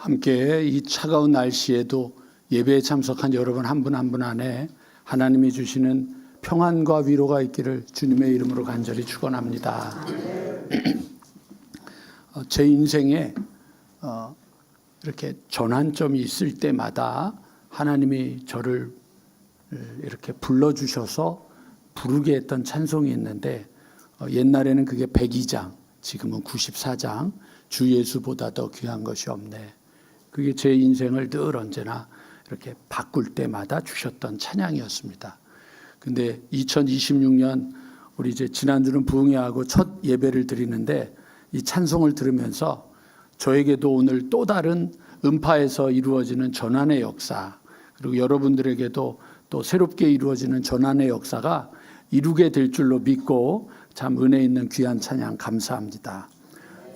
함께 이 차가운 날씨에도 예배에 참석한 여러분 한 분 한 분 안에 하나님이 주시는 평안과 위로가 있기를 주님의 이름으로 간절히 축원합니다. 제 인생에 이렇게 전환점이 있을 때마다 하나님이 저를 이렇게 불러주셔서 부르게 했던 찬송이 있는데, 옛날에는 그게 102장, 지금은 94장, 주 예수보다 더 귀한 것이 없네. 그게 제 인생을 늘 언제나 이렇게 바꿀 때마다 주셨던 찬양이었습니다. 근데 2026년 우리 이제 지난주는 부흥회하고 첫 예배를 드리는데, 이 찬송을 들으면서 저에게도 오늘 또 다른 음파에서 이루어지는 전환의 역사, 그리고 여러분들에게도 또 새롭게 이루어지는 전환의 역사가 이루게 될 줄로 믿고 참 은혜 있는 귀한 찬양 감사합니다.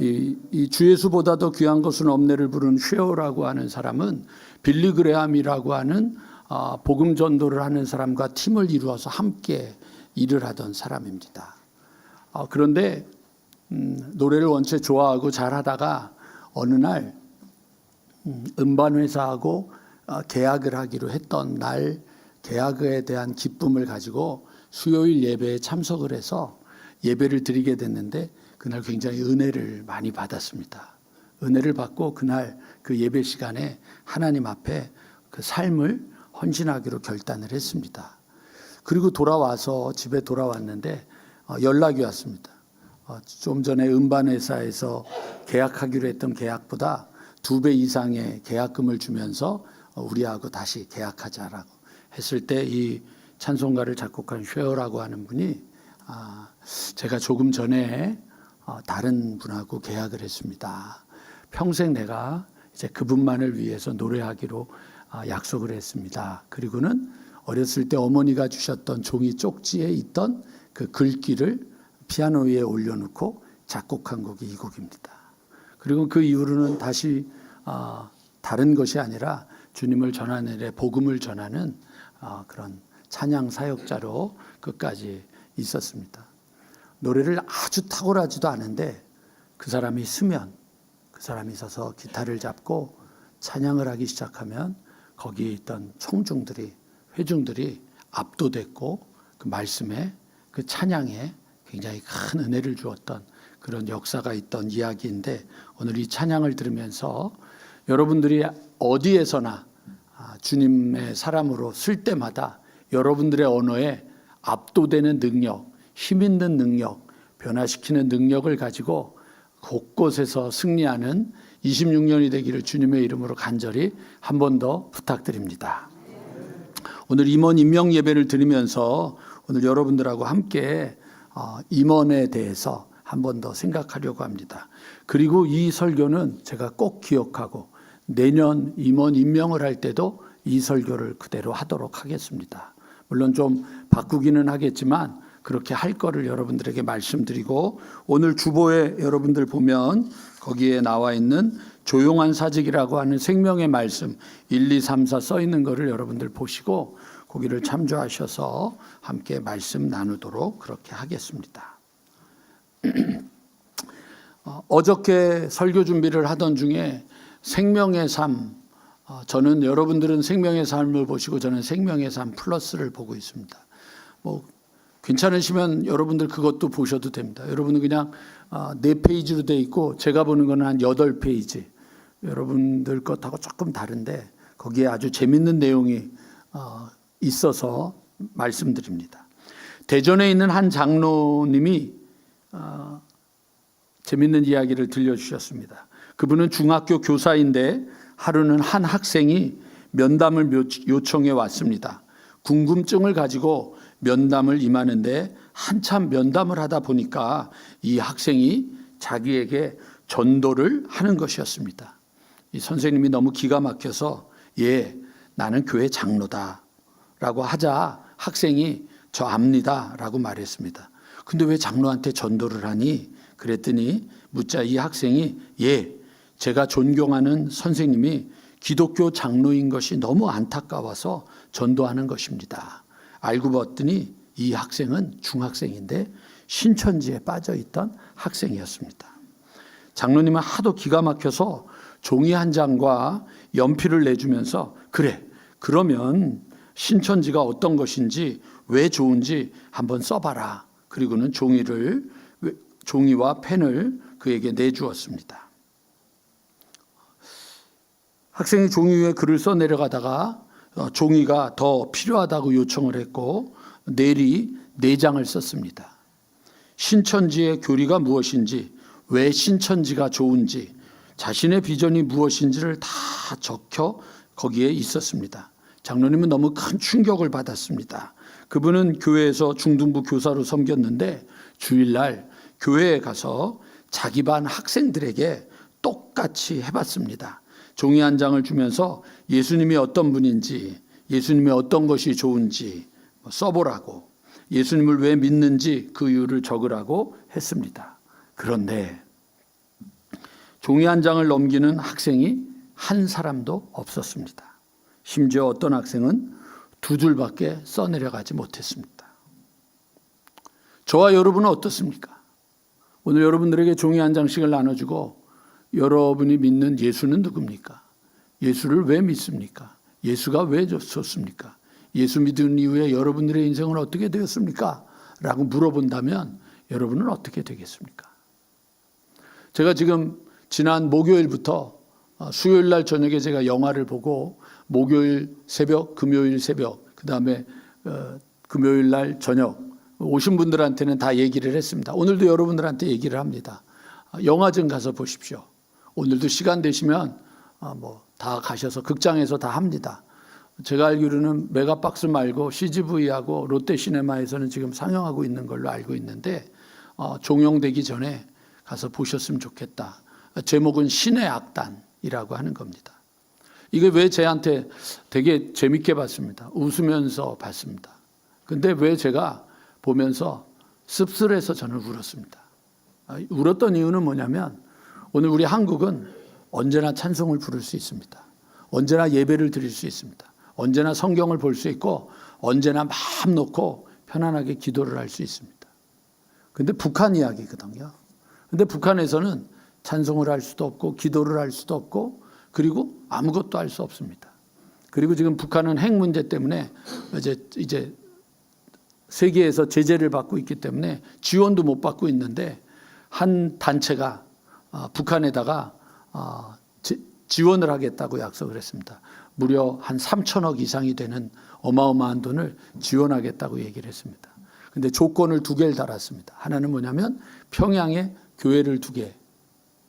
이 주 예수보다 더 귀한 것은 없네를 부른 쉐어라고 하는 사람은 빌리 그레함이라고 하는 복음 전도를 하는 사람과 팀을 이루어서 함께 일을 하던 사람입니다. 그런데 노래를 원체 좋아하고 잘하다가 어느 날 음반회사하고 계약을 하기로 했던 날, 계약에 대한 기쁨을 가지고 수요일 예배에 참석을 해서 예배를 드리게 됐는데, 그날 굉장히 은혜를 많이 받았습니다. 은혜를 받고 그날 그 예배 시간에 하나님 앞에 그 삶을 헌신하기로 결단을 했습니다. 그리고 돌아와서 집에 돌아왔는데 연락이 왔습니다. 좀 전에 음반회사에서 계약하기로 했던 계약보다 2배 이상의 계약금을 주면서 우리하고 다시 계약하자라고 했을 때, 이 찬송가를 작곡한 쉐어라고 하는 분이 제가 조금 전에 다른 분하고 계약을 했습니다. 평생 내가 이제 그분만을 위해서 노래하기로 약속을 했습니다. 그리고는 어렸을 때 어머니가 주셨던 종이 쪽지에 있던 그 글귀를 피아노 위에 올려놓고 작곡한 곡이 이 곡입니다. 그리고 그 이후로는 다시 다른 것이 아니라 주님을 전하는 일에 복음을 전하는 그런 찬양 사역자로 끝까지 있었습니다. 노래를 아주 탁월하지도 않은데 그 사람이 서서 기타를 잡고 찬양을 하기 시작하면 거기에 있던 청중들이, 회중들이 압도됐고 그 말씀에, 그 찬양에 굉장히 큰 은혜를 주었던 그런 역사가 있던 이야기인데, 오늘 이 찬양을 들으면서 여러분들이 어디에서나 주님의 사람으로 쓸 때마다 여러분들의 언어에 압도되는 능력, 힘 있는 능력, 변화시키는 능력을 가지고 곳곳에서 승리하는 26년이 되기를 주님의 이름으로 간절히 한 번 더 부탁드립니다. 오늘 임원 임명 예배를 드리면서 오늘 여러분들하고 함께 임원에 대해서 한 번 더 생각하려고 합니다. 그리고 이 설교는 제가 꼭 기억하고 내년 임원 임명을 할 때도 이 설교를 그대로 하도록 하겠습니다. 물론 좀 바꾸기는 하겠지만 그렇게 할 거를 여러분들에게 말씀드리고, 오늘 주보에 여러분들 보면 거기에 나와 있는 조용한 사직이라고 하는 생명의 말씀 1, 2, 3, 4 써 있는 거를 여러분들 보시고 거기를 참조하셔서 함께 말씀 나누도록 그렇게 하겠습니다. 어저께 설교 준비를 하던 중에 생명의 삶, 저는 여러분들은 생명의 삶을 보시고 저는 생명의 삶 플러스를 보고 있습니다. 괜찮으시면 여러분들 그것도 보셔도 됩니다. 여러분은 그냥 4페이지로 돼 있고 제가 보는 거는 한 8페이지. 여러분들 것하고 조금 다른데 거기에 아주 재밌는 내용이 있어서 말씀드립니다. 대전에 있는 한 장로님이 재밌는 이야기를 들려주셨습니다. 그분은 중학교 교사인데 하루는 한 학생이 면담을 요청해 왔습니다. 궁금증을 가지고 면담을 임하는데 한참 면담을 하다 보니까 이 학생이 자기에게 전도를 하는 것이었습니다. 이 선생님이 너무 기가 막혀서 나는 교회 장로다 라고 하자 학생이 저 압니다 라고 말했습니다. 근데 왜 장로한테 전도를 하니? 그랬더니 묻자 이 학생이 제가 존경하는 선생님이 기독교 장로인 것이 너무 안타까워서 전도하는 것입니다. 알고 봤더니 이 학생은 중학생인데 신천지에 빠져있던 학생이었습니다. 장로님은 하도 기가 막혀서 종이 한 장과 연필을 내주면서 그래, 그러면 신천지가 어떤 것인지 왜 좋은지 한번 써봐라. 그리고는 종이와 펜을 그에게 내주었습니다. 학생이 종이 위에 글을 써 내려가다가 종이가 더 필요하다고 요청을 했고 내리 4장을 썼습니다. 신천지의 교리가 무엇인지, 왜 신천지가 좋은지, 자신의 비전이 무엇인지를 다 적혀 거기에 있었습니다. 장로님은 너무 큰 충격을 받았습니다. 그분은 교회에서 중등부 교사로 섬겼는데 주일날 교회에 가서 자기 반 학생들에게 똑같이 해봤습니다. 종이 한 장을 주면서 예수님이 어떤 분인지, 예수님의 어떤 것이 좋은지 써보라고, 예수님을 왜 믿는지 그 이유를 적으라고 했습니다. 그런데 종이 한 장을 넘기는 학생이 한 사람도 없었습니다. 심지어 어떤 학생은 2줄밖에 써내려가지 못했습니다. 저와 여러분은 어떻습니까? 오늘 여러분들에게 종이 한 장씩을 나눠주고 여러분이 믿는 예수는 누굽니까? 예수를 왜 믿습니까? 예수가 왜 좋습니까? 예수 믿은 이후에 여러분들의 인생은 어떻게 되었습니까? 라고 물어본다면 여러분은 어떻게 되겠습니까? 제가 지금 지난 목요일부터 수요일 날 저녁에 제가 영화를 보고 목요일 새벽, 금요일 새벽, 그 다음에 금요일 날 저녁 오신 분들한테는 다 얘기를 했습니다. 오늘도 여러분들한테 얘기를 합니다. 영화 좀 가서 보십시오. 오늘도 시간 되시면 다 가셔서 극장에서 다 합니다. 제가 알기로는 메가박스 말고 CGV하고 롯데시네마에서는 지금 상영하고 있는 걸로 알고 있는데 종영되기 전에 가서 보셨으면 좋겠다. 제목은 신의 악단이라고 하는 겁니다. 이게 왜 저한테 되게 재밌게 봤습니다. 웃으면서 봤습니다. 근데 왜 제가 보면서 씁쓸해서 저는 울었습니다. 울었던 이유는 뭐냐면 오늘 우리 한국은 언제나 찬송을 부를 수 있습니다. 언제나 예배를 드릴 수 있습니다. 언제나 성경을 볼 수 있고 언제나 마음 놓고 편안하게 기도를 할 수 있습니다. 근데 북한 이야기거든요. 근데 북한에서는 찬송을 할 수도 없고 기도를 할 수도 없고 그리고 아무것도 할 수 없습니다. 그리고 지금 북한은 핵 문제 때문에 이제 세계에서 제재를 받고 있기 때문에 지원도 못 받고 있는데 한 단체가 북한에다가 지원을 하겠다고 약속을 했습니다. 무려 한 3천억 이상이 되는 어마어마한 돈을 지원하겠다고 얘기를 했습니다. 근데 조건을 2개를 달았습니다. 하나는 뭐냐면 평양에 교회를 2개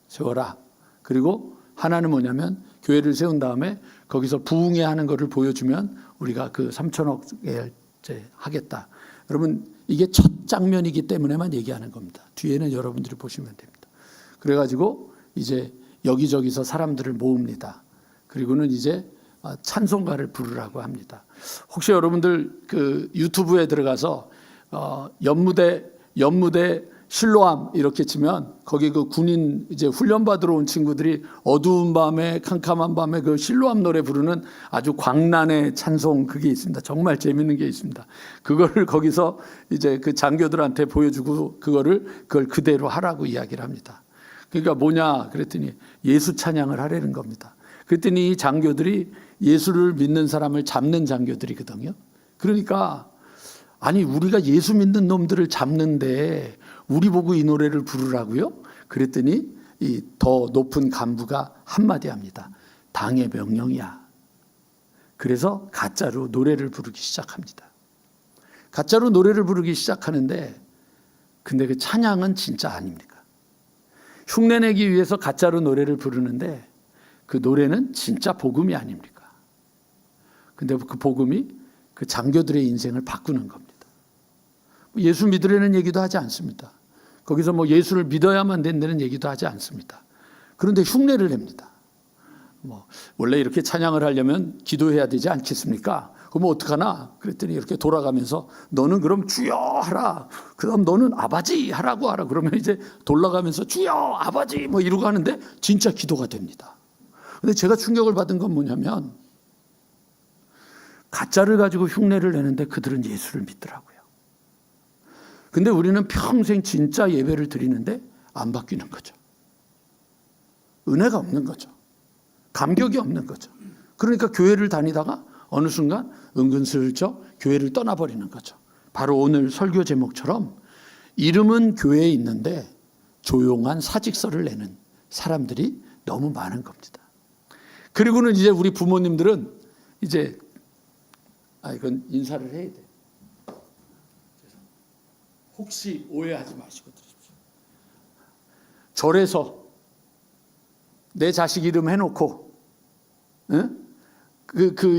세워라. 그리고 하나는 뭐냐면 교회를 세운 다음에 거기서 부흥회 하는 것을 보여주면 우리가 그 3천억에 하겠다. 여러분 이게 첫 장면이기 때문에만 얘기하는 겁니다. 뒤에는 여러분들이 보시면 됩니다. 그래가지고 이제 여기저기서 사람들을 모읍니다. 그리고는 이제 찬송가를 부르라고 합니다. 혹시 여러분들 그 유튜브에 들어가서 연무대 실로암 이렇게 치면 거기 그 군인 이제 훈련 받으러 온 친구들이 어두운 밤에 캄캄한 밤에 그 실로암 노래 부르는 아주 광란의 찬송 그게 있습니다. 정말 재밌는 게 있습니다. 그거를 거기서 이제 그 장교들한테 보여주고 그걸 그대로 하라고 이야기를 합니다. 그러니까 뭐냐 그랬더니 예수 찬양을 하라는 겁니다. 그랬더니 이 장교들이 예수를 믿는 사람을 잡는 장교들이거든요. 그러니까 아니 우리가 예수 믿는 놈들을 잡는데 우리 보고 이 노래를 부르라고요? 그랬더니 이 더 높은 간부가 한마디 합니다. 당의 명령이야. 그래서 가짜로 노래를 부르기 시작합니다. 가짜로 노래를 부르기 시작하는데 근데 그 찬양은 진짜 아닙니까? 흉내내기 위해서 가짜로 노래를 부르는데 그 노래는 진짜 복음이 아닙니까? 근데 그 복음이 그 장교들의 인생을 바꾸는 겁니다. 예수 믿으려는 얘기도 하지 않습니다. 거기서 뭐 예수를 믿어야만 된다는 얘기도 하지 않습니다. 그런데 흉내를 냅니다. 원래 이렇게 찬양을 하려면 기도해야 되지 않겠습니까? 그럼 어떡하나? 그랬더니 이렇게 돌아가면서 너는 그럼 주여 하라. 그다음 너는 아버지 하라고 하라. 그러면 이제 돌아가면서 주여 아버지 뭐 이러고 하는데 진짜 기도가 됩니다. 근데 제가 충격을 받은 건 뭐냐면 가짜를 가지고 흉내를 내는데 그들은 예수를 믿더라고요. 근데 우리는 평생 진짜 예배를 드리는데 안 바뀌는 거죠. 은혜가 없는 거죠. 감격이 없는 거죠. 그러니까 교회를 다니다가 어느 순간 은근슬쩍 교회를 떠나버리는 거죠. 바로 오늘 설교 제목처럼 이름은 교회에 있는데 조용한 사직서를 내는 사람들이 너무 많은 겁니다. 그리고는 이제 우리 부모님들은 이제 이건 인사를 해야 돼. 혹시 오해하지 마시고 들으십시오. 절에서 내 자식 이름 해놓고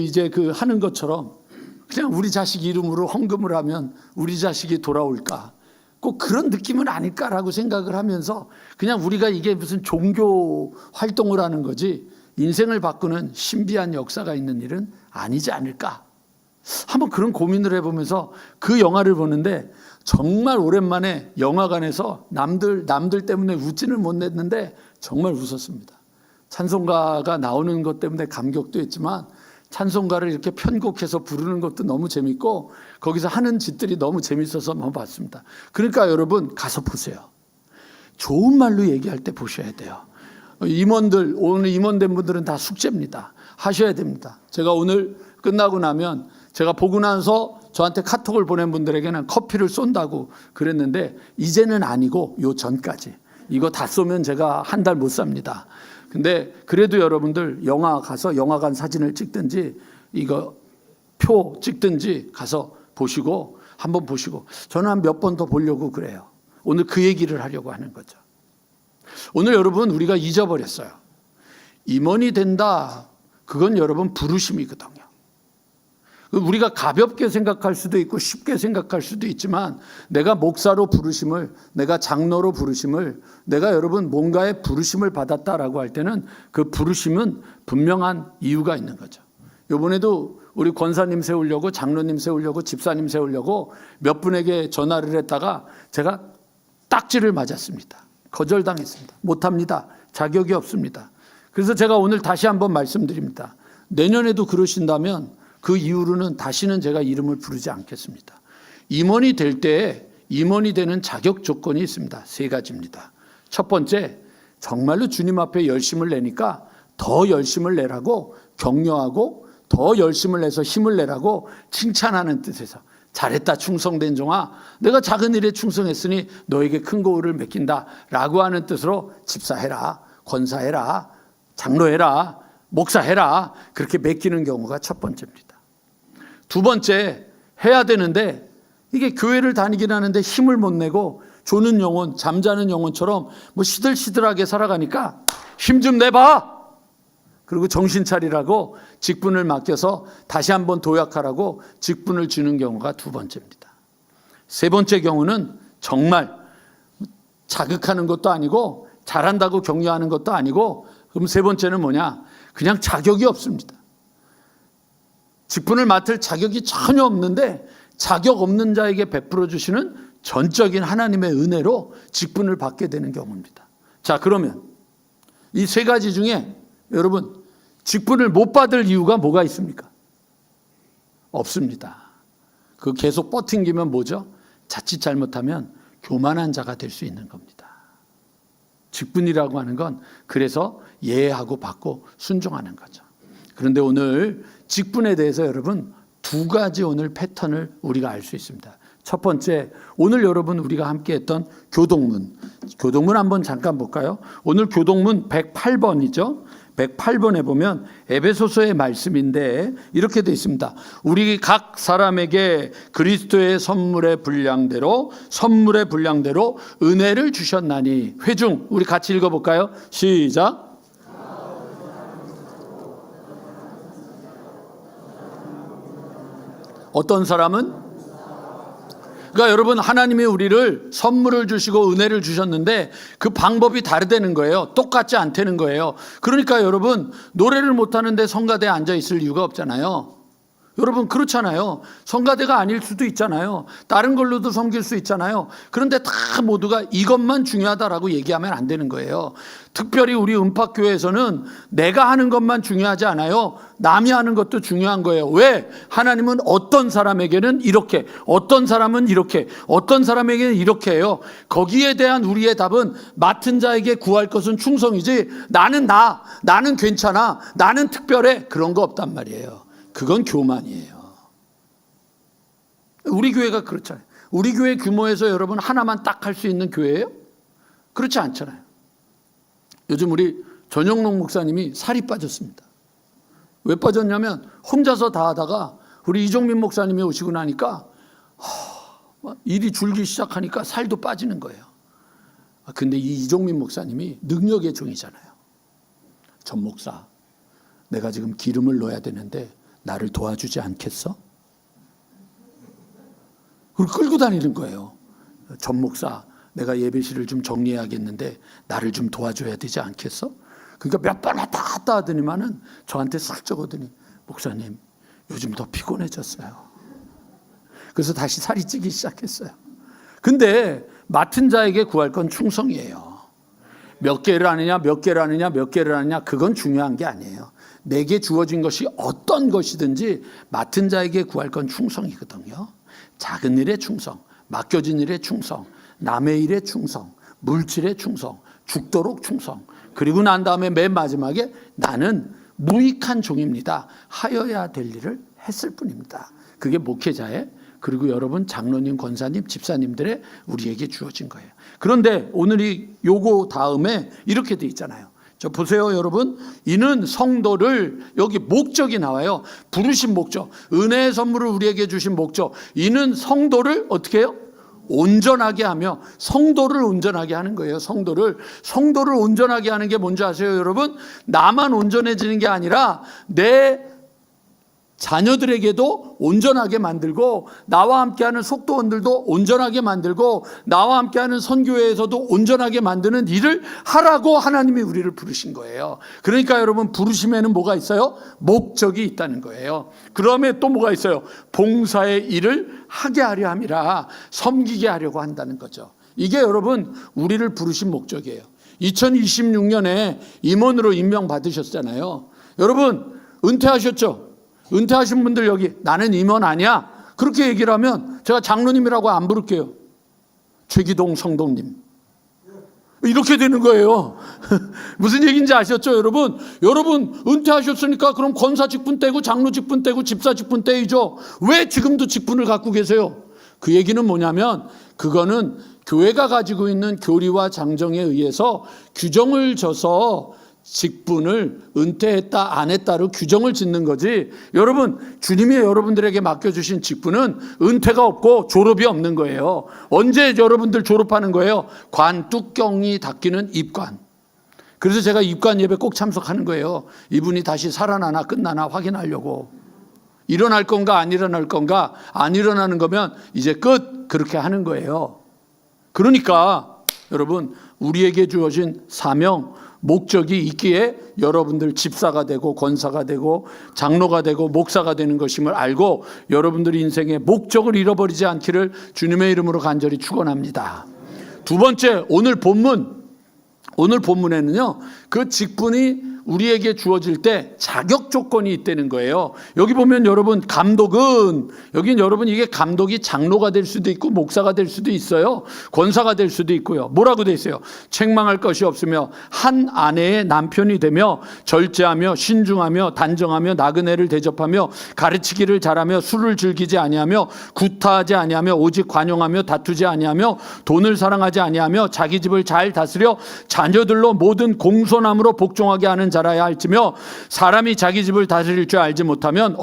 이제 하는 것처럼 그냥 우리 자식 이름으로 헌금을 하면 우리 자식이 돌아올까? 꼭 그런 느낌은 아닐까라고 생각을 하면서 그냥 우리가 이게 무슨 종교 활동을 하는 거지 인생을 바꾸는 신비한 역사가 있는 일은 아니지 않을까? 한번 그런 고민을 해보면서 그 영화를 보는데 정말 오랜만에 영화관에서 남들 때문에 웃지는 못했는데 정말 웃었습니다. 찬송가가 나오는 것 때문에 감격도 했지만 찬송가를 이렇게 편곡해서 부르는 것도 너무 재밌고 거기서 하는 짓들이 너무 재밌어서 한번 봤습니다. 그러니까 여러분 가서 보세요. 좋은 말로 얘기할 때 보셔야 돼요. 임원들, 오늘 임원된 분들은 다 숙제입니다. 하셔야 됩니다. 제가 오늘 끝나고 나면 제가 보고 나서 저한테 카톡을 보낸 분들에게는 커피를 쏜다고 그랬는데 이제는 아니고 요 전까지 이거 다 쏘면 제가 한 달 못 삽니다. 근데 그래도 여러분들 영화 가서 영화관 사진을 찍든지 이거 표 찍든지 가서 보시고 한번 보시고 저는 한 몇 번 더 보려고 그래요. 오늘 그 얘기를 하려고 하는 거죠. 오늘 여러분 우리가 잊어버렸어요. 임원이 된다. 그건 여러분 부르심이거든요. 우리가 가볍게 생각할 수도 있고 쉽게 생각할 수도 있지만 내가 목사로 부르심을, 내가 장로로 부르심을, 내가 여러분 뭔가의 부르심을 받았다라고 할 때는 그 부르심은 분명한 이유가 있는 거죠. 이번에도 우리 권사님 세우려고 장로님 세우려고 집사님 세우려고 몇 분에게 전화를 했다가 제가 딱지를 맞았습니다. 거절당했습니다. 못합니다. 자격이 없습니다. 그래서 제가 오늘 다시 한번 말씀드립니다. 내년에도 그러신다면 그 이후로는 다시는 제가 이름을 부르지 않겠습니다. 임원이 될 때 임원이 되는 자격 조건이 있습니다. 3가지입니다. 첫 번째, 정말로 주님 앞에 열심을 내니까 더 열심을 내라고 격려하고 더 열심을 내서 힘을 내라고 칭찬하는 뜻에서 잘했다 충성된 종아 내가 작은 일에 충성했으니 너에게 큰 고을을 맡긴다 라고 하는 뜻으로 집사해라, 권사해라, 장로해라, 목사해라 그렇게 맡기는 경우가 첫 번째입니다. 두 번째, 해야 되는데 이게 교회를 다니긴 하는데 힘을 못 내고 조는 영혼, 잠자는 영혼처럼 뭐 시들시들하게 살아가니까 힘 좀 내봐. 그리고 정신 차리라고 직분을 맡겨서 다시 한번 도약하라고 직분을 주는 경우가 두 번째입니다. 세 번째 경우는 정말 자극하는 것도 아니고 잘한다고 격려하는 것도 아니고 그럼 세 번째는 뭐냐? 그냥 자격이 없습니다. 직분을 맡을 자격이 전혀 없는데 자격 없는 자에게 베풀어 주시는 전적인 하나님의 은혜로 직분을 받게 되는 경우입니다. 자, 그러면 이 3가지 중에 여러분 직분을 못 받을 이유가 뭐가 있습니까? 없습니다. 그 계속 버팅기면 뭐죠? 자칫 잘못하면 교만한 자가 될 수 있는 겁니다. 직분이라고 하는 건 그래서 예하고 받고 순종하는 거죠. 그런데 오늘 직분에 대해서 여러분 2가지 오늘 패턴을 우리가 알 수 있습니다. 첫 번째, 오늘 여러분 우리가 함께 했던 교동문 한번 잠깐 볼까요? 오늘 교동문 108번이죠. 108번에 보면 에베소서의 말씀인데 이렇게 되어 있습니다. 우리 각 사람에게 그리스도의 선물의 분량대로 은혜를 주셨나니. 회중 우리 같이 읽어볼까요? 시작. 어떤 사람은? 그러니까 여러분 하나님이 우리를 선물을 주시고 은혜를 주셨는데 그 방법이 다르다는 거예요. 똑같지 않다는 거예요. 그러니까 여러분 노래를 못하는데 성가대에 앉아 있을 이유가 없잖아요. 여러분 그렇잖아요. 성가대가 아닐 수도 있잖아요. 다른 걸로도 섬길 수 있잖아요. 그런데 다 모두가 이것만 중요하다라고 얘기하면 안 되는 거예요. 특별히 우리 은팍교회에서는 내가 하는 것만 중요하지 않아요. 남이 하는 것도 중요한 거예요. 왜? 하나님은 어떤 사람에게는 이렇게, 어떤 사람은 이렇게, 어떤 사람에게는 이렇게 해요. 거기에 대한 우리의 답은 맡은 자에게 구할 것은 충성이지, 나는 괜찮아, 나는 특별해, 그런 거 없단 말이에요. 그건 교만이에요. 우리 교회가 그렇잖아요. 우리 교회 규모에서 여러분 하나만 딱 할 수 있는 교회예요? 그렇지 않잖아요. 요즘 우리 전영록 목사님이 살이 빠졌습니다. 왜 빠졌냐면 혼자서 다 하다가 우리 이종민 목사님이 오시고 나니까 일이 줄기 시작하니까 살도 빠지는 거예요. 근데 이 이종민 목사님이 능력의 종이잖아요. 전 목사, 내가 지금 기름을 넣어야 되는데 나를 도와주지 않겠어? 그리고 끌고 다니는 거예요. 전 목사, 내가 예배실을 좀 정리해야겠는데 나를 좀 도와줘야 되지 않겠어? 그러니까 몇 번 왔다 하더니만은 저한테 슬쩍 오더니 목사님 요즘 더 피곤해졌어요. 그래서 다시 살이 찌기 시작했어요. 근데 맡은 자에게 구할 건 충성이에요. 몇 개를 하느냐 그건 중요한 게 아니에요. 내게 주어진 것이 어떤 것이든지 맡은 자에게 구할 건 충성이거든요. 작은 일에 충성, 맡겨진 일에 충성, 남의 일에 충성, 물질에 충성, 죽도록 충성. 그리고 난 다음에 맨 마지막에 나는 무익한 종입니다. 하여야 될 일을 했을 뿐입니다. 그게 목회자의, 그리고 여러분 장로님, 권사님, 집사님들의 우리에게 주어진 거예요. 그런데 오늘이 요거 다음에 이렇게 돼 있잖아요. 저 보세요, 여러분. 이는 성도를, 여기 목적이 나와요. 부르신 목적, 은혜의 선물을 우리에게 주신 목적. 이는 성도를 어떻게 해요? 온전하게 하며, 성도를 온전하게 하는 거예요. 성도를 온전하게 하는 게 뭔지 아세요, 여러분? 나만 온전해지는 게 아니라 내 자녀들에게도 온전하게 만들고, 나와 함께하는 속도원들도 온전하게 만들고, 나와 함께하는 선교회에서도 온전하게 만드는 일을 하라고 하나님이 우리를 부르신 거예요. 그러니까 여러분, 부르심에는 뭐가 있어요? 목적이 있다는 거예요. 그러면 또 뭐가 있어요? 봉사의 일을 하게 하려 함이라, 섬기게 하려고 한다는 거죠. 이게 여러분 우리를 부르신 목적이에요. 2026년에 임원으로 임명받으셨잖아요. 여러분 은퇴하셨죠? 은퇴하신 분들 여기 나는 임원 아니야, 그렇게 얘기를 하면 제가 장로님이라고 안 부를게요. 최기동 성도님 이렇게 되는 거예요. 무슨 얘기인지 아셨죠, 여러분? 여러분 은퇴하셨으니까 그럼 권사 직분 떼고 장로 직분 떼고 집사 직분 떼이죠. 왜 지금도 직분을 갖고 계세요? 그 얘기는 뭐냐면 그거는 교회가 가지고 있는 교리와 장정에 의해서 규정을 져서 직분을 은퇴했다 안 했다로 규정을 짓는 거지, 여러분 주님이 여러분들에게 맡겨주신 직분은 은퇴가 없고 졸업이 없는 거예요. 언제 여러분들 졸업하는 거예요? 관 뚜껑이 닫히는 입관. 그래서 제가 입관 예배 꼭 참석하는 거예요. 이분이 다시 살아나나 끝나나 확인하려고. 일어날 건가 안 일어날 건가, 안 일어나는 거면 이제 끝, 그렇게 하는 거예요. 그러니까 여러분 우리에게 주어진 사명, 목적이 있기에 여러분들 집사가 되고 권사가 되고 장로가 되고 목사가 되는 것임을 알고 여러분들 인생의 목적을 잃어버리지 않기를 주님의 이름으로 간절히 축원합니다. 두 번째, 오늘 본문에는요, 그 직분이 우리에게 주어질 때 자격 조건이 있다는 거예요. 여기 보면 여러분 감독은, 여긴 여러분 이게 감독이 장로가 될 수도 있고 목사가 될 수도 있어요. 권사가 될 수도 있고요. 뭐라고 돼 있어요? 책망할 것이 없으며 한 아내의 남편이 되며 절제하며 신중하며 단정하며 나그네를 대접하며 가르치기를 잘하며 술을 즐기지 아니하며 구타하지 아니하며 오직 관용하며 다투지 아니하며 돈을 사랑하지 아니하며 자기 집을 잘 다스려 자녀들로 모든 공손함으로 복종하게 하는 자라야 할지며, 사람이 자기 집을 다스릴 줄 알지 못하면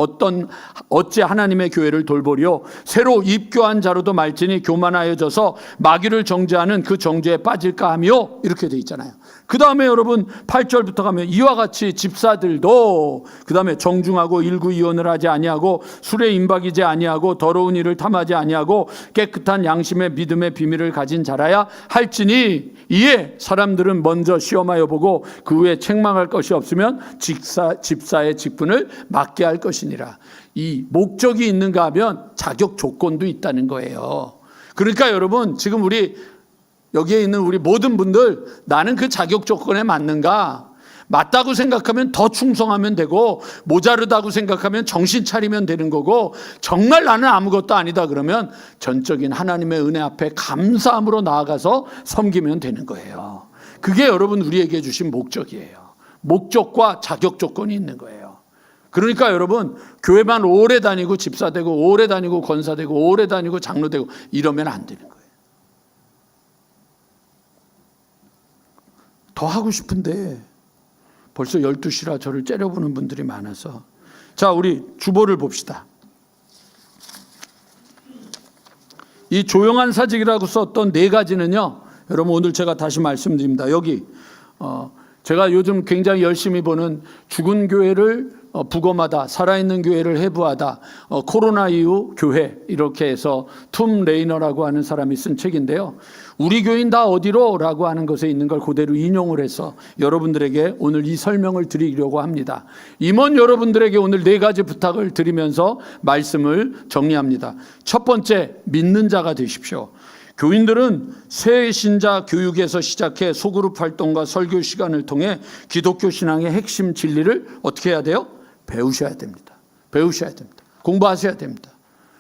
어찌 하나님의 교회를 돌보리요. 새로 입교한 자로도 말지니 교만하여져서 마귀를 정죄하는 그 정죄에 빠질까 하며, 이렇게 돼 있잖아요. 그 다음에 여러분 8절부터 가면 이와 같이 집사들도, 그 다음에 정중하고 일구이원을 하지 아니하고 술에 임박이지 아니하고 더러운 일을 탐하지 아니하고 깨끗한 양심의 믿음의 비밀을 가진 자라야 할지니, 이에 사람들은 먼저 시험하여 보고 그 후에 책망할 것이 없으면 집사의 직분을 맡게 할 것이니라. 이 목적이 있는가 하면 자격 조건도 있다는 거예요. 그러니까 여러분, 지금 여기에 있는 우리 모든 분들, 나는 그 자격 조건에 맞는가? 맞다고 생각하면 더 충성하면 되고, 모자르다고 생각하면 정신 차리면 되는 거고, 정말 나는 아무것도 아니다 그러면 전적인 하나님의 은혜 앞에 감사함으로 나아가서 섬기면 되는 거예요. 그게 여러분 우리에게 주신 목적이에요. 목적과 자격 조건이 있는 거예요. 그러니까 여러분, 교회만 오래 다니고 집사 되고, 오래 다니고 권사 되고, 오래 다니고 장로 되고 이러면 안 되는 거예요. 더 하고 싶은데 벌써 12시라 저를 째려보는 분들이 많아서. 자, 우리 주보를 봅시다. 이 조용한 사직이라고 썼던 4가지는요, 여러분 오늘 제가 다시 말씀드립니다. 여기 제가 요즘 굉장히 열심히 보는 죽은 교회를 부검하다, 살아있는 교회를 해부하다, 코로나 이후 교회, 이렇게 해서 툼 레이너라고 하는 사람이 쓴 책인데요. 우리 교인 다 어디로? 라고 하는 것에 있는 걸 그대로 인용을 해서 여러분들에게 오늘 이 설명을 드리려고 합니다. 임원 여러분들에게 오늘 4가지 부탁을 드리면서 말씀을 정리합니다. 첫 번째, 믿는 자가 되십시오. 교인들은 새 신자 교육에서 시작해 소그룹 활동과 설교 시간을 통해 기독교 신앙의 핵심 진리를 어떻게 해야 돼요? 배우셔야 됩니다. 배우셔야 됩니다. 공부하셔야 됩니다.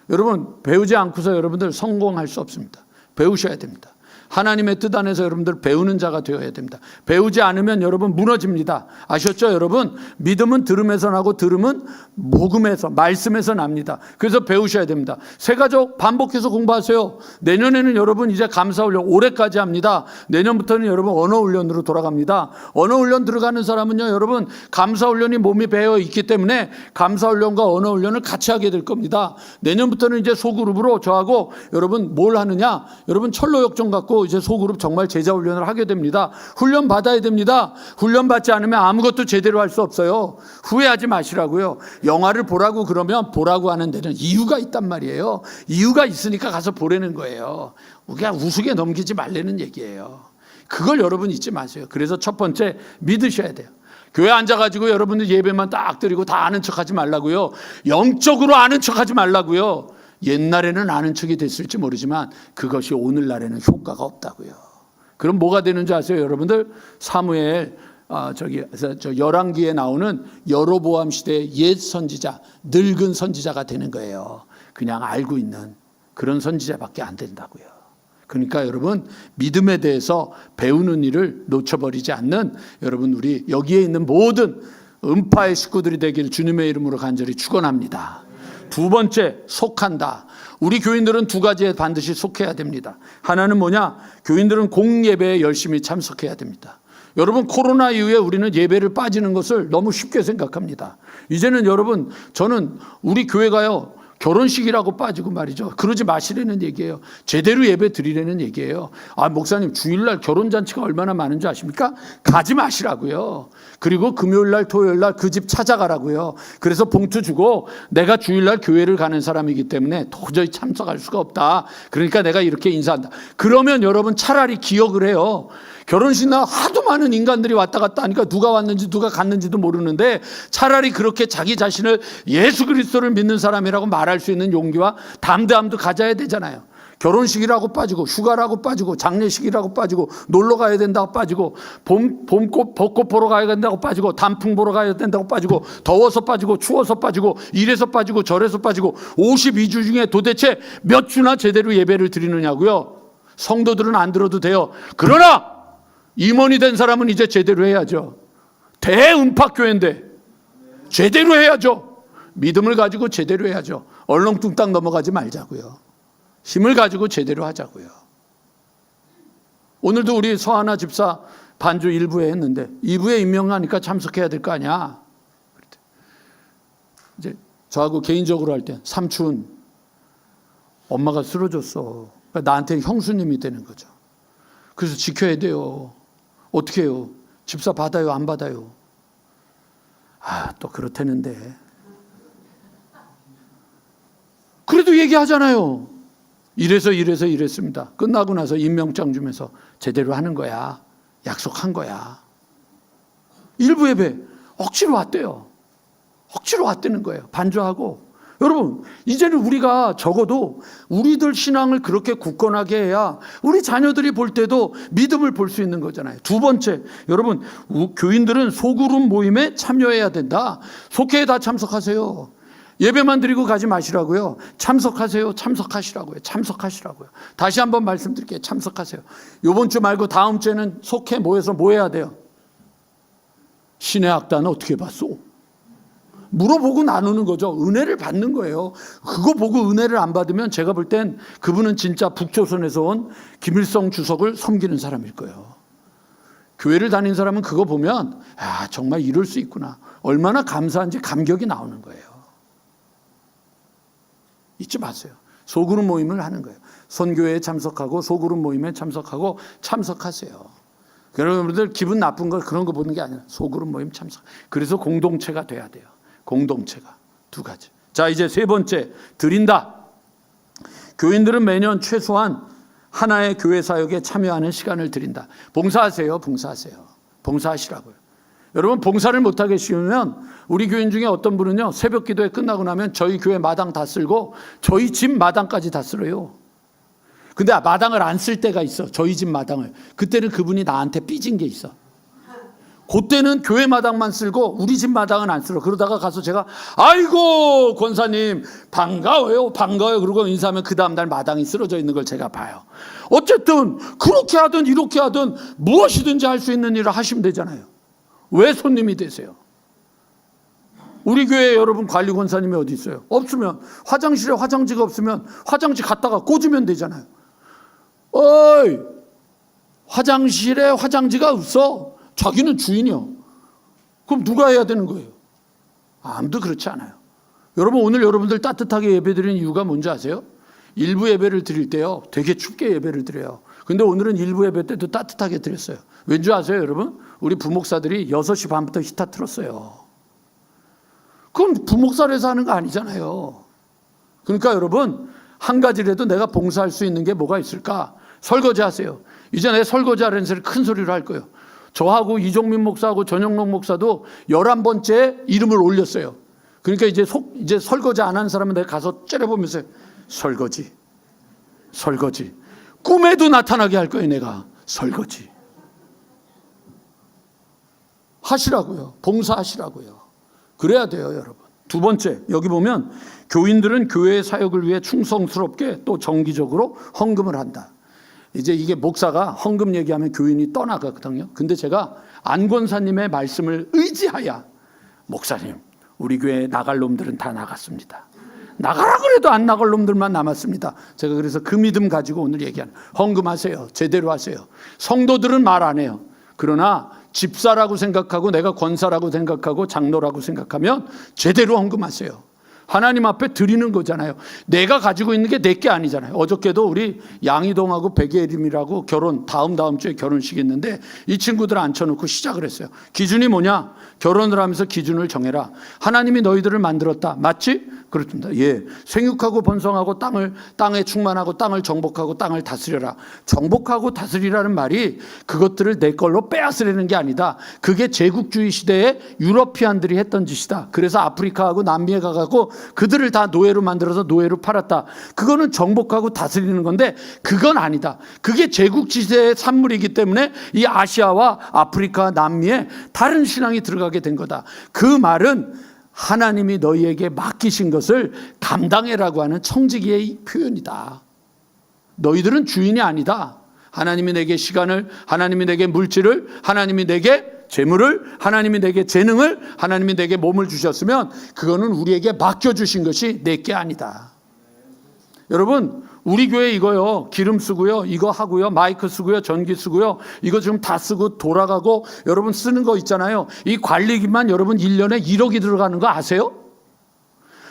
여러분, 배우지 않고서 여러분들 성공할 수 없습니다. 배우셔야 됩니다. 하나님의 뜻 안에서 여러분들 배우는 자가 되어야 됩니다. 배우지 않으면 여러분 무너집니다. 아셨죠, 여러분? 믿음은 들음에서 나고 들음은 복음에서, 말씀에서 납니다. 그래서 배우셔야 됩니다. 새가족 반복해서 공부하세요. 내년에는 여러분 이제 감사훈련 올해까지 합니다. 내년부터는 여러분 언어훈련으로 돌아갑니다. 언어훈련 들어가는 사람은요, 여러분 감사훈련이 몸에 배어 있기 때문에 감사훈련과 언어훈련을 같이 하게 될 겁니다. 내년부터는 이제 소그룹으로 저하고 여러분 뭘 하느냐? 여러분 철로역정 갖고 이제 소그룹 정말 제자 훈련을 하게 됩니다. 훈련 받아야 됩니다. 훈련 받지 않으면 아무것도 제대로 할 수 없어요. 후회하지 마시라고요. 영화를 보라고 그러면 보라고 하는 데는 이유가 있단 말이에요. 이유가 있으니까 가서 보라는 거예요. 그냥 우습게 넘기지 말라는 얘기예요. 그걸 여러분 잊지 마세요. 그래서 첫 번째, 믿으셔야 돼요. 교회 앉아가지고 여러분들 예배만 딱 드리고 다 아는 척하지 말라고요. 영적으로 아는 척하지 말라고요. 옛날에는 아는 척이 됐을지 모르지만 그것이 오늘날에는 효과가 없다고요. 그럼 뭐가 되는 줄 아세요, 여러분들? 사무엘 열왕기에 나오는 여로보암 시대의 옛 선지자, 늙은 선지자가 되는 거예요. 그냥 알고 있는 그런 선지자밖에 안 된다고요. 그러니까 여러분, 믿음에 대해서 배우는 일을 놓쳐버리지 않는 여러분, 우리 여기에 있는 모든 음파의 식구들이 되기를 주님의 이름으로 간절히 축원합니다. 두 번째, 속한다. 우리 교인들은 2가지에 반드시 속해야 됩니다. 하나는 뭐냐? 교인들은 공예배에 열심히 참석해야 됩니다. 여러분, 코로나 이후에 우리는 예배를 빠지는 것을 너무 쉽게 생각합니다. 이제는 여러분, 저는 우리 교회가요, 결혼식이라고 빠지고 말이죠. 그러지 마시라는 얘기예요. 제대로 예배 드리라는 얘기예요. 아, 목사님 주일날 결혼잔치가 얼마나 많은 줄 아십니까? 가지 마시라고요. 그리고 금요일날 토요일날 그 집 찾아가라고요. 그래서 봉투 주고 내가 주일날 교회를 가는 사람이기 때문에 도저히 참석할 수가 없다. 그러니까 내가 이렇게 인사한다. 그러면 여러분 차라리 기억을 해요. 결혼식 날 하도 많은 인간들이 왔다 갔다 하니까 누가 왔는지 누가 갔는지도 모르는데 차라리 그렇게 자기 자신을 예수 그리스도를 믿는 사람이라고 말할 수 있는 용기와 담대함도 가져야 되잖아요. 결혼식이라고 빠지고 휴가라고 빠지고 장례식이라고 빠지고 놀러 가야 된다고 빠지고 벚꽃 보러 가야 된다고 빠지고 단풍 보러 가야 된다고 빠지고 더워서 빠지고 추워서 빠지고 이래서 빠지고 저래서 빠지고 52주 중에 도대체 몇 주나 제대로 예배를 드리느냐고요. 성도들은 안 들어도 돼요. 그러나 임원이 된 사람은 이제 제대로 해야죠. 대음팍교회인데 제대로 해야죠. 믿음을 가지고 제대로 해야죠. 얼렁뚱땅 넘어가지 말자고요. 힘을 가지고 제대로 하자고요. 오늘도 우리 서하나 집사 반주 1부에 했는데 2부에 임명하니까 참석해야 될 거 아니야. 이제 저하고 개인적으로 할 때 삼촌 엄마가 쓰러졌어. 그러니까 나한테 형수님이 되는 거죠. 그래서 지켜야 돼요. 어떻게 해요? 집사 받아요? 안 받아요? 아, 또 그렇다는데. 그래도 얘기하잖아요. 이랬습니다. 끝나고 나서 임명장 주면서 제대로 하는 거야. 약속한 거야. 일부 예배 억지로 왔대요. 억지로 왔다는 거예요. 반주하고 여러분, 이제는 우리가 적어도 우리들 신앙을 그렇게 굳건하게 해야 우리 자녀들이 볼 때도 믿음을 볼 수 있는 거잖아요. 두 번째, 여러분, 교인들은 소그룹 모임에 참여해야 된다. 속회에 다 참석하세요. 예배만 드리고 가지 마시라고요. 참석하세요. 참석하시라고요. 참석하시라고요. 다시 한번 말씀드릴게요. 참석하세요. 이번 주 말고 다음 주에는 속회 모여서 뭐 해야 돼요? 신의 악단 어떻게 봤소? 물어보고 나누는 거죠. 은혜를 받는 거예요. 그거 보고 은혜를 안 받으면 제가 볼 땐 그분은 진짜 북조선에서 온 김일성 주석을 섬기는 사람일 거예요. 교회를 다닌 사람은 그거 보면 아, 정말 이럴 수 있구나. 얼마나 감사한지 감격이 나오는 거예요. 잊지 마세요. 소그룹 모임을 하는 거예요. 선교회에 참석하고 소그룹 모임에 참석하고 참석하세요. 여러분들 기분 나쁜 거 그런 거 보는 게 아니라 소그룹 모임 참석. 그래서 공동체가 돼야 돼요. 공동체가 두 가지. 자, 이제 세 번째, 드린다. 교인들은 매년 최소한 하나의 교회 사역에 참여하는 시간을 드린다. 봉사하세요. 봉사하세요. 봉사하시라고요. 여러분, 봉사를 못하게 쉬우면 우리 교인 중에 어떤 분은요, 새벽 기도회 끝나고 나면 저희 교회 마당 다 쓸고 저희 집 마당까지 다 쓸어요. 근데 마당을 안 쓸 때가 있어. 저희 집 마당을. 그때는 그분이 나한테 삐진 게 있어. 그때는 교회 마당만 쓸고 우리 집 마당은 안 쓸어. 그러다가 가서 제가 아이고 권사님 반가워요 반가워요 그러고 인사하면 그 다음날 마당이 쓰러져 있는 걸 제가 봐요. 어쨌든 그렇게 하든 이렇게 하든 무엇이든지 할 수 있는 일을 하시면 되잖아요. 왜 손님이 되세요? 우리 교회 여러분 관리 권사님이 어디 있어요? 없으면 화장실에 화장지가 없으면 화장지 갖다가 꽂으면 되잖아요. 어이, 화장실에 화장지가 없어. 자기는 주인이요. 그럼 누가 해야 되는 거예요? 아무도 그렇지 않아요. 여러분, 오늘 여러분들 따뜻하게 예배드리는 이유가 뭔지 아세요? 일부 예배를 드릴 때요, 되게 춥게 예배를 드려요. 근데 오늘은 일부 예배 때도 따뜻하게 드렸어요. 왠지 아세요, 여러분? 우리 부목사들이 6시 반부터 히터 틀었어요. 그럼 부목사를 해서 하는 거 아니잖아요. 그러니까 여러분, 한 가지라도 내가 봉사할 수 있는 게 뭐가 있을까? 설거지 하세요. 이제 내 설거지 하라는 소리를 큰 소리로 할 거예요. 저하고 이종민 목사하고 전영록 목사도 11번째 이름을 올렸어요. 그러니까 이제 설거지 안 하는 사람은 내가 가서 째려보면서 설거지. 꿈에도 나타나게 할 거예요, 내가. 설거지. 하시라고요. 봉사하시라고요. 그래야 돼요, 여러분. 두 번째, 여기 보면 교인들은 교회의 사역을 위해 충성스럽게 또 정기적으로 헌금을 한다. 이제 이게 목사가 헌금 얘기하면 교인이 떠나가거든요. 근데 제가 안 권사님의 말씀을 의지하여 목사님, 우리 교회 나갈 놈들은 다 나갔습니다. 나가라 그래도 안 나갈 놈들만 남았습니다. 제가 그래서 그 믿음 가지고 오늘 얘기하는 헌금하세요. 제대로 하세요. 성도들은 말 안 해요. 그러나 집사라고 생각하고 내가 권사라고 생각하고 장로라고 생각하면 제대로 헌금하세요. 하나님 앞에 드리는 거잖아요. 내가 가지고 있는 게 내 게 아니잖아요. 어저께도 우리 양희동하고 백예림이라고 다음 주에 결혼식 있는데 이 친구들 앉혀놓고 시작을 했어요. 기준이 뭐냐? 결혼을 하면서 기준을 정해라. 하나님이 너희들을 만들었다. 맞지? 그렇습니다. 예. 생육하고 번성하고 땅에 충만하고 땅을 정복하고 땅을 다스려라. 정복하고 다스리라는 말이 그것들을 내 걸로 빼앗으려는 게 아니다. 그게 제국주의 시대에 유러피안들이 했던 짓이다. 그래서 아프리카하고 남미에 가고 그들을 다 노예로 만들어서 노예로 팔았다. 그거는 정복하고 다스리는 건데 그건 아니다. 그게 제국지대의 산물이기 때문에 이 아시아와 아프리카, 남미에 다른 신앙이 들어가게 된 거다. 그 말은 하나님이 너희에게 맡기신 것을 감당해라고 하는 청지기의 표현이다. 너희들은 주인이 아니다. 하나님이 내게 시간을, 하나님이 내게 물질을, 하나님이 내게 재물을, 하나님이 내게 재능을, 하나님이 내게 몸을 주셨으면 그거는 우리에게 맡겨주신 것이 내게 아니다. 여러분, 우리 교회 이거요, 기름 쓰고요, 이거 하고요, 마이크 쓰고요, 전기 쓰고요, 이거 지금 다 쓰고 돌아가고 여러분 쓰는 거 있잖아요. 이 관리비만 여러분 1년에 1억이 들어가는 거 아세요?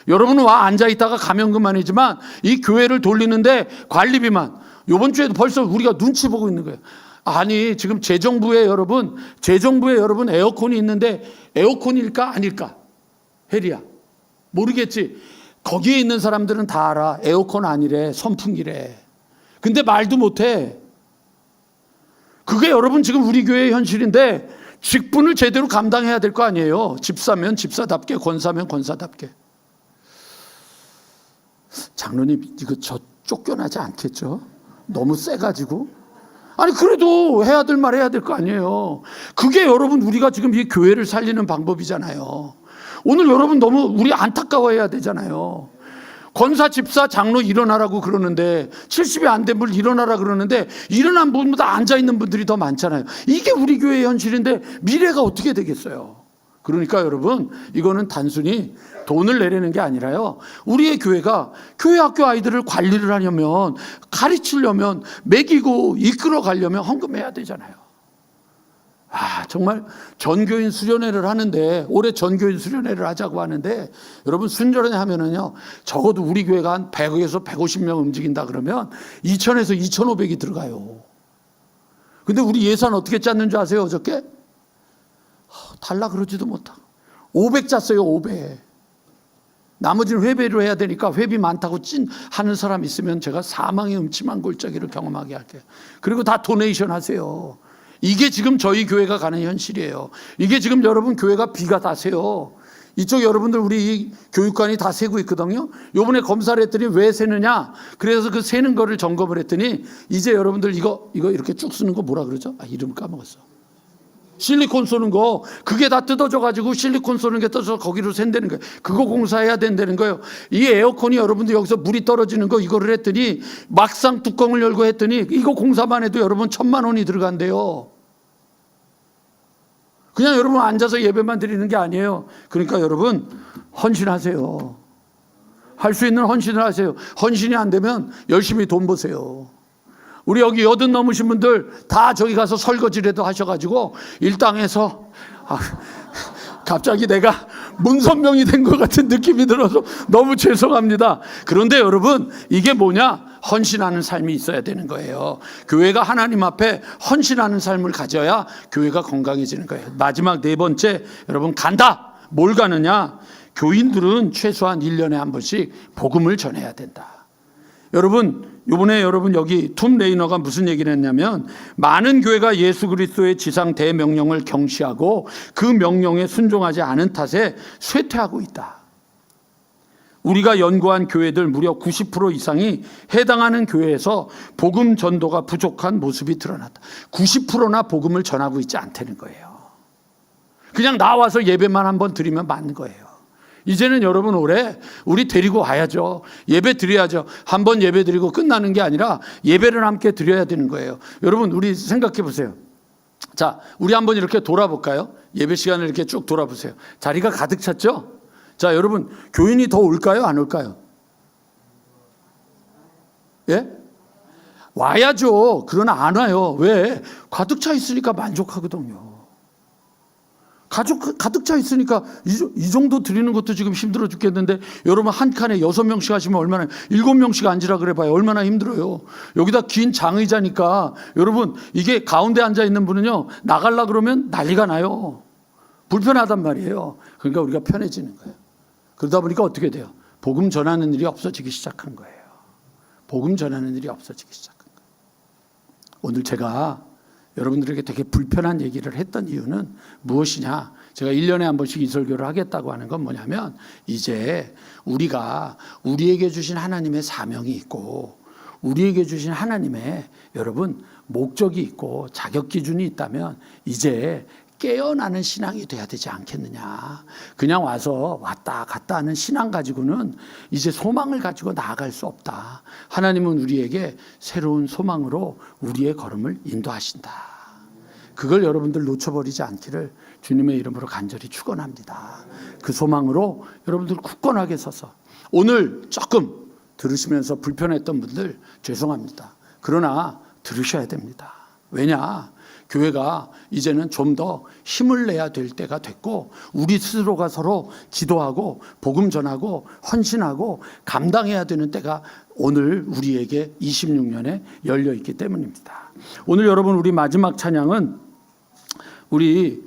여러분은 와 앉아있다가 가면 그만이지만 이 교회를 돌리는데 관리비만, 이번 주에도 벌써 우리가 눈치 보고 있는 거예요. 아니, 지금 재정부에 여러분 에어컨이 있는데 에어컨일까 아닐까? 혜리야, 모르겠지. 거기에 있는 사람들은 다 알아. 에어컨 아니래, 선풍기래. 근데 말도 못해. 그게 여러분 지금 우리 교회의 현실인데 직분을 제대로 감당해야 될 거 아니에요. 집사면 집사답게, 권사면 권사답게. 장로님 이거 저 쫓겨나지 않겠죠? 너무 세가지고. 아니 그래도 해야 될 말 해야 될 거 아니에요. 그게 여러분 우리가 지금 이 교회를 살리는 방법이잖아요. 오늘 여러분 너무 우리 안타까워해야 되잖아요. 권사, 집사, 장로 일어나라고 그러는데 70이 안 된 분 일어나라 그러는데 일어난 분보다 앉아있는 분들이 더 많잖아요. 이게 우리 교회의 현실인데 미래가 어떻게 되겠어요? 그러니까 여러분 이거는 단순히 돈을 내려는 게 아니라요. 우리의 교회가 교회 학교 아이들을 관리를 하려면 가르치려면 먹이고 이끌어 가려면 헌금해야 되잖아요. 정말 전교인 수련회를 하는데 올해 전교인 수련회를 하자고 하는데 여러분 수련회 하면은요 적어도 우리 교회가 한 100에서 150명 움직인다 그러면 2,000에서 2,500이 들어가요. 근데 우리 예산 어떻게 짰는 줄 아세요? 어저께? 달라 그러지도 못하고 500 짰어요. 500. 나머지는 회비로 해야 되니까 회비 많다고 하는 사람 있으면 제가 사망의 음침한 골짜기를 경험하게 할게요. 그리고 다 도네이션 하세요. 이게 지금 저희 교회가 가는 현실이에요. 이게 지금 여러분 교회가 비가 다 새요. 이쪽 여러분들 우리 교육관이 다 세고 있거든요. 요번에 검사를 했더니 왜 세느냐. 그래서 그 세는 거를 점검을 했더니 이제 여러분들 이거 이렇게 쭉 쓰는 거 뭐라 그러죠? 이름 까먹었어. 실리콘 쏘는 거 그게 다 뜯어져 가지고 실리콘 쏘는 게 떠서 거기로 샌다는 거예요. 그거 공사해야 된다는 거예요. 이 에어컨이 여러분들 여기서 물이 떨어지는 거 이거를 했더니 막상 뚜껑을 열고 했더니 이거 공사만 해도 여러분 1,000만 원이 들어간대요. 그냥 여러분 앉아서 예배만 드리는 게 아니에요. 그러니까 여러분 헌신하세요. 할 수 있는 헌신을 하세요. 헌신이 안 되면 열심히 돈 버세요. 우리 여기 80 넘으신 분들 다 저기 가서 설거지라도 하셔가지고 일당에서 갑자기 내가 문선명이 된 것 같은 느낌이 들어서 너무 죄송합니다. 그런데 여러분 이게 뭐냐? 헌신하는 삶이 있어야 되는 거예요. 교회가 하나님 앞에 헌신하는 삶을 가져야 교회가 건강해지는 거예요. 마지막 네 번째 여러분 간다. 뭘 가느냐? 교인들은 최소한 1년에 한 번씩 복음을 전해야 된다. 여러분 이번에 여러분 여기 툼 레이너가 무슨 얘기를 했냐면 많은 교회가 예수 그리스도의 지상 대명령을 경시하고 그 명령에 순종하지 않은 탓에 쇠퇴하고 있다. 우리가 연구한 교회들 무려 90% 이상이 해당하는 교회에서 복음 전도가 부족한 모습이 드러났다. 90%나 복음을 전하고 있지 않다는 거예요. 그냥 나와서 예배만 한번 드리면 맞는 거예요. 이제는 여러분 올해 우리 데리고 와야죠. 예배 드려야죠. 한번 예배 드리고 끝나는 게 아니라 예배를 함께 드려야 되는 거예요. 여러분 우리 생각해 보세요. 자, 우리 한번 이렇게 돌아볼까요? 예배 시간을 이렇게 쭉 돌아보세요. 자리가 가득 찼죠? 자, 여러분 교인이 더 올까요? 안 올까요? 예? 와야죠. 그러나 안 와요. 왜? 가득 차 있으니까 만족하거든요. 가득 차 있으니까 이 정도 드리는 것도 지금 힘들어 죽겠는데 여러분 한 칸에 6명씩 하시면 얼마나 7명씩 앉으라 그래 봐요. 얼마나 힘들어요. 여기다 긴 장의자니까 여러분 이게 가운데 앉아 있는 분은요 나가려고 그러면 난리가 나요. 불편하단 말이에요. 그러니까 우리가 편해지는 거예요. 그러다 보니까 어떻게 돼요? 복음 전하는 일이 없어지기 시작한 거예요. 복음 전하는 일이 없어지기 시작한 거예요. 오늘 제가 여러분들에게 되게 불편한 얘기를 했던 이유는 무엇이냐? 제가 1년에 한 번씩 이 설교를 하겠다고 하는 건 뭐냐면 이제 우리가 우리에게 주신 하나님의 사명이 있고 우리에게 주신 하나님의 여러분 목적이 있고 자격 기준이 있다면 이제 깨어나는 신앙이 돼야 되지 않겠느냐. 그냥 와서 왔다 갔다 하는 신앙 가지고는 이제 소망을 가지고 나아갈 수 없다. 하나님은 우리에게 새로운 소망으로 우리의 걸음을 인도하신다. 그걸 여러분들 놓쳐버리지 않기를 주님의 이름으로 간절히 축원합니다. 그 소망으로 여러분들 굳건하게 서서 오늘 조금 들으시면서 불편했던 분들 죄송합니다. 그러나 들으셔야 됩니다. 왜냐? 교회가 이제는 좀 더 힘을 내야 될 때가 됐고 우리 스스로가 서로 기도하고 복음 전하고 헌신하고 감당해야 되는 때가 오늘 우리에게 26년에 열려 있기 때문입니다. 오늘 여러분 우리 마지막 찬양은 우리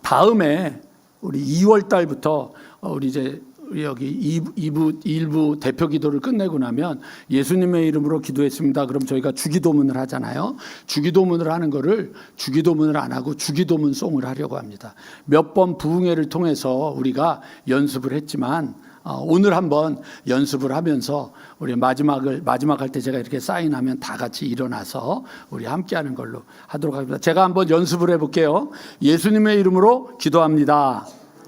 다음에 우리 2월 달부터 우리 이제 여기 1부 대표 기도를 끝내고 나면 예수님의 이름으로 기도했습니다. 그럼 저희가 주기도문을 하잖아요. 주기도문을 하는 거를 주기도문을 안 하고 주기도문송을 하려고 합니다. 몇 번 부흥회를 통해서 우리가 연습을 했지만 오늘 한번 연습을 하면서 우리 마지막 할 때 제가 이렇게 사인하면 다 같이 일어나서 우리 함께하는 걸로 하도록 하겠습니다. 제가 한번 연습을 해볼게요. 예수님의 이름으로 기도합니다.